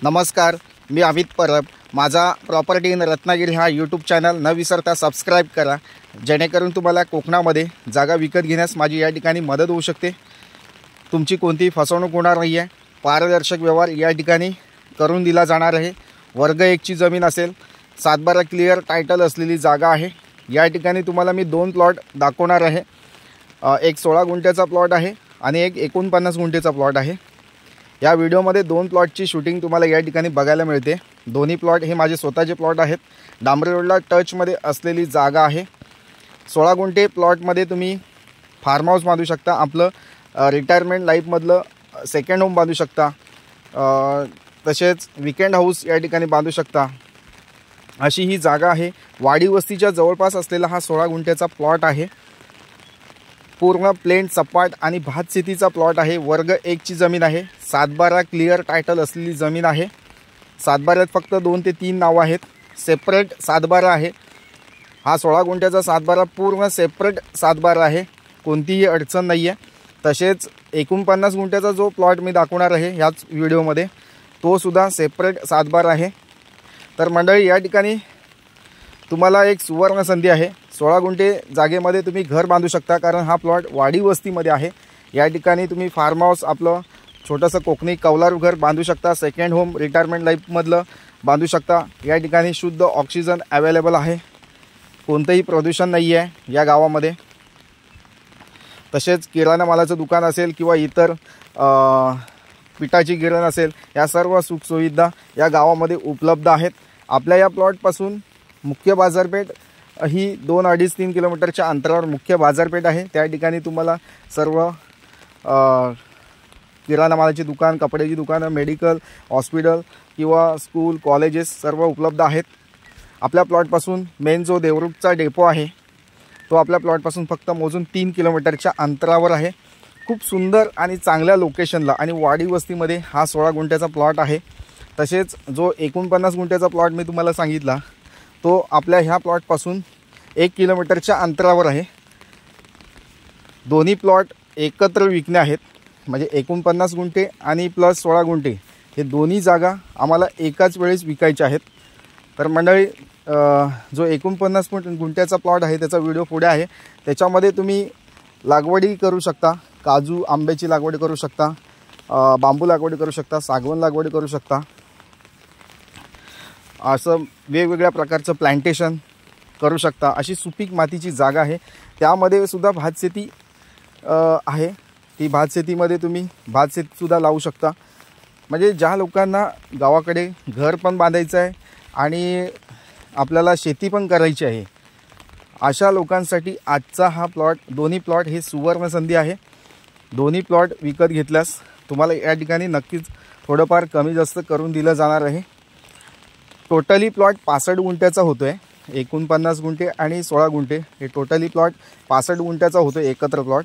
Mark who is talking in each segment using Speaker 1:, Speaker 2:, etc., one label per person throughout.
Speaker 1: नमस्कार, मी अमित परब। माझा property in Ratnagiri हा यूट्यूब चॅनल न विसरता सबस्क्राईब करा, जेणेकरून तुम्हाला कोकणामध्ये जागा विकत घेण्यास माझी या ठिकाणी मदत होऊ शकते। तुमची कोणतीही फसवणूक होणार नाही आहे। पारदर्शक व्यवहार या ठिकाणी करून दिला जाणार आहे। वर्ग 1 ची जमीन असेल, 7/12 क्लिअर टायटल असलेली जागा आहे। या ठिकाणी तुम्हाला मी 2 प्लॉट दाखवणार आहे। एक 16 गुंठ्याचा प्लॉट आहे आणि एक 49 गुंठेचा प्लॉट आहे। या व्हिडिओमध्ये 2 प्लॉटची शूटिंग तुम्हाला या ठिकाणी बघायला मिळते। दोन्ही प्लॉट हे माझे स्वतःचे प्लॉट आहेत। डांबरी रोडला टचमध्ये असलेली जागा आहे। 16 गुंठे प्लॉटमध्ये तुम्ही फार्म हाऊस बांधू शकता, आपलं रिटायरमेंट लाईफमधलं सेकंड होम बांधू शकता, तसेच वीकेंड हाऊस या ठिकाणी बांधू शकता। अशी ही जागा आहे। वाडी वस्तीच्या जवळपास असलेला हा 16 गुंठ्याचा प्लॉट आहे। पूर्ण प्लेन सपाट आणि भात शेतीचा प्लॉट आहे। वर्ग 1 ची जमीन आहे। 7/12 क्लिअर टायटल असलेली जमीन आहे। 7/12 फक्त 2 ते 3 नाव आहेत। सेपरेट 7/12 आहे। हा 16 गुंठ्याचा 7/12 पूर्ण सेपरेट 7/12 आहे। कोणतीही अडचण नाही आहे। तसेच 49 गुंठ्याचा जो प्लॉट मी दाखवणार आहे ह्याच व्हिडिओमध्ये, तो सुद्धा सेपरेट 7/12 आहे। तर मंडळी, या ठिकाणी तुम्हाला एक सुवर्ण संधी आहे। 16 गुंठे जागेमध्ये तुम्ही घर बांधू शकता, कारण हा प्लॉट वाडी वस्तीमध्ये आहे। या ठिकाणी तुम्ही फार्म हाऊस, आपलं छोटंसं कोकणी कौलारू घर बांधू शकता, सेकंड होम रिटायरमेंट लाईफमधलं बांधू शकता। या ठिकाणी शुद्ध ऑक्सिजन अवेलेबल आहे, कोणतंही प्रदूषण नाही आहे या गावामध्ये। तसेच किराणा मालाचं दुकान असेल किंवा इतर पिठाची गिरण असेल, या सर्व सुखसुविधा या गावामध्ये उपलब्ध आहेत। आपल्या या प्लॉटपासून मुख्य बाजारपेठ ही 2-2.5-3 किलोमीटरच्या अंतरावर मुख्य बाजारपेठ आहे। त्या ठिकाणी तुम्हाला सर्व किराणा मालाची दुकान, कपड्याची दुकानं, मेडिकल, हॉस्पिटल किंवा स्कूल, कॉलेजेस सर्व उपलब्ध आहेत। आपल्या प्लॉटपासून मेन जो देवरुखचा डेपो आहे तो आपल्या प्लॉटपासून फक्त मोजून 3 किलोमीटरच्या अंतरावर आहे। खूप सुंदर आणि चांगल्या लोकेशनला आणि वाडी वस्तीमध्ये हा 16 गुंठ्याचा प्लॉट आहे। तसेच जो 49 गुंठ्याचा प्लॉट मी तुम्हाला सांगितला, तो आपल्या ह्या प्लॉटपासून 1 किलोमीटरच्या अंतरावर आहे। दोन्ही प्लॉट एकत्र विकणे आहेत, म्हणजे 49 गुंठे आणि प्लस 16 गुंठे हे दोन्ही जागा आम्हाला एकाच वेळेस विकायच्या आहेत। तर मंडळी, जो 49 गुंठ्याचा प्लॉट आहे त्याचा व्हिडिओ पुढे आहे। त्याच्यामध्ये तुम्ही लागवडी करू शकता, काजू आंब्याची लागवड करू शकता, बांबू लागवड करू शकता, सागवण लागवड करू शकता। असं वेगवेगळ्या प्रकारचं प्लांटेशन करू शकता। अशी सुपीक मातीची जागा आहे। त्यामध्ये सुद्धा भातशेती आहे। ती भातशेतीमध्ये तुम्ही भातशेतीसुद्धा लावू शकता। म्हणजे ज्या लोकांना गावाकडे घर पण बांधायचं आहे आणि आपल्याला शेती पण करायची आहे, अशा लोकांसाठी आजचा हा प्लॉट, दोन्ही प्लॉट हे सुवर्ण संधी आहे। दोन्ही प्लॉट विकत घेतल्यास तुम्हाला या ठिकाणी नक्कीच थोडंफार कमी जास्त करून दिलं जाणार आहे। टोटली प्लॉट 65 गुंठ्याचा होतो आहे। 49 गुंठे आणि 16 गुंठे हे टोटली प्लॉट 65 गुंठ्याचा होतो एकत्र प्लॉट।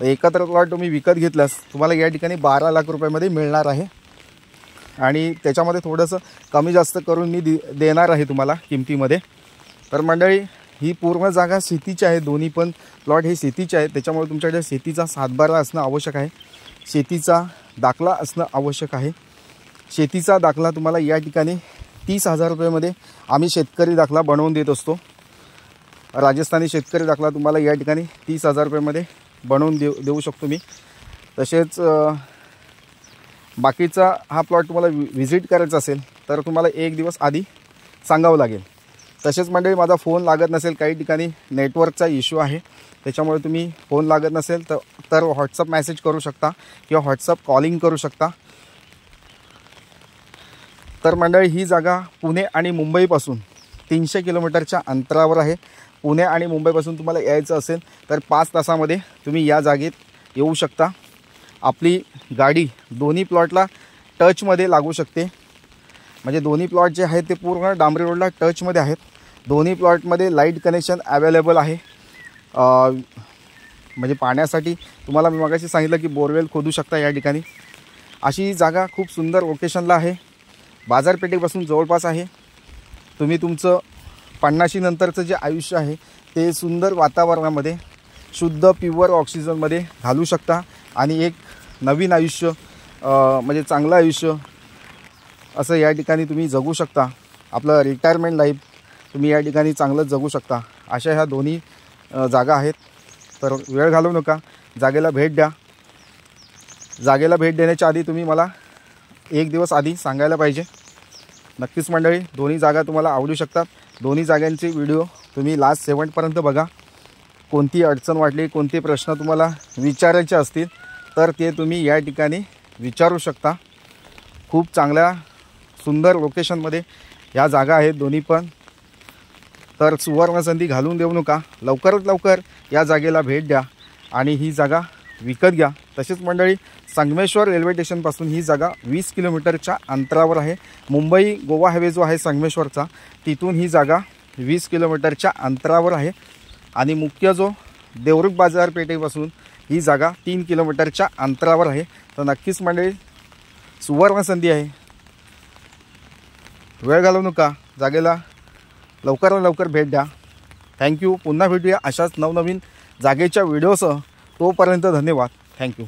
Speaker 1: एकत्र प्लॉट तुम्ही विकत घेतल्यास तुम्हाला या ठिकाणी 12 लाख रुपयामध्ये मिळणार आहे। आणि त्याच्यामध्ये थोडंसं कमी जास्त करून मी देणार आहे तुम्हाला किमतीमध्ये। तर मंडळी, ही पूर्ण जागा शेतीची आहे। दोन्ही पण प्लॉट हे शेतीचे आहेत, त्याच्यामुळे तुमच्याकडे शेतीचा 7/12 असणं आवश्यक आहे। शेतीचा दाखला असणं आवश्यक आहे। शेतीचा दाखला तुम्हाला या ठिकाणी 30,000 रुपयामध्ये आम्ही शेतकरी दाखला बनवून देत असतो। राजस्थानी शेतकरी दाखला तुम्हाला या ठिकाणी 30,000 रुपयामध्ये बनवून देऊ शकतो मी। तसेच बाकीचा हा प्लॉट तुम्हाला व्हिजिट करायचा असेल तर तुम्हाला 1 दिवस आधी सांगावं लागेल। तसेच मंडळी, माझा फोन लागत नसेल, काही ठिकाणी नेटवर्कचा इश्यू आहे, त्याच्यामुळे तुम्ही फोन लागत नसेल तर व्हॉट्सअप मेसेज करू शकता किंवा व्हॉट्सअप कॉलिंग करू शकता। तर मंडळी, ही जागा पुणे आणि मुंबईपासून 300 किलोमीटरच्या अंतरावर आहे। पुणे आणि मुंबईपासून तुम्हाला यायचं असेल तर 5 तासामध्ये तुम्ही या जागेत येऊ शकता। आपली गाडी दोन्ही प्लॉटला टचमध्ये लागू शकते। म्हणजे दोन्ही प्लॉट जे आहेत ते पूर्ण डांबरी रोडला टचमध्ये आहेत। दोन्ही प्लॉटमध्ये लाईट कनेक्शन अवेलेबल आहे। म्हणजे पाण्यासाठी तुम्हाला मी मगाशी सांगितलं की बोरवेल खोदू शकता या ठिकाणी। अशी जागा खूप सुंदर लोकेशनला आहे, बाजारपेठेपासून जवळपास आहे। तुम्ही तुमचं 50 नंतरचं जे आयुष्य आहे ते सुंदर वातावरणामध्ये, शुद्ध प्युअर ऑक्सिजनमध्ये घालू शकता आणि एक नवीन आयुष्य, म्हणजे चांगलं आयुष्य असं या ठिकाणी तुम्ही जगू शकता. आपलं रिटायरमेंट लाईफ तुम्ही या ठिकाणी चांगलं जगू शकता. अशा ह्या दोन्ही जागा आहेत. तर वेळ घालवू नका, जागेला भेट द्या. जागेला भेट देण्याच्या आधी तुम्ही मला एक दिवस आधी सांगायला पाहिजे. नक्कीच मंडळी, दोन्ही जागा तुम्हाला आवडू शकतात. दोन्ही जागांचे व्हिडिओ तुम्ही लास्ट शेवटपर्यंत बघा. कोणती अडचण वाटली, कोणते प्रश्न तुम्हाला विचारायचे असतील तर ते तुम्ही या ठिकाणी विचारू शकता. खूप चांगल्या सुंदर लोकेशनमध्ये ह्या जागा आहेत दोन्ही पण. तर सुवर्णसंधी घालून देऊ नका. लवकरात लवकर या जागेला भेट द्या आणि ही जागा विकत घ्या. तसेच मंडळी, संगमेश्वर रेल्वे स्टेशनपासून ही जागा 20 किलोमीटरच्या अंतरावर आहे. मुंबई गोवा हायवे जो आहे संगमेश्वरचा, तिथून ही जागा 20 किलोमीटरच्या अंतरावर आहे. आणि मुख्य जो देवरुख बाजारपेठेपासून ही जागा 3 किलोमीटरच्या अंतरावर आहे. तर नक्कीच मंडळी, सुवर्णसंधी आहे. वेळ घालवू नका, जागेला लवकरात लवकर भेट द्या. थँक्यू. पुन्हा भेटूया अशाच नवनवीन जागेच्या व्हिडिओसह. तोपर्यंत धन्यवाद. थँक्यू.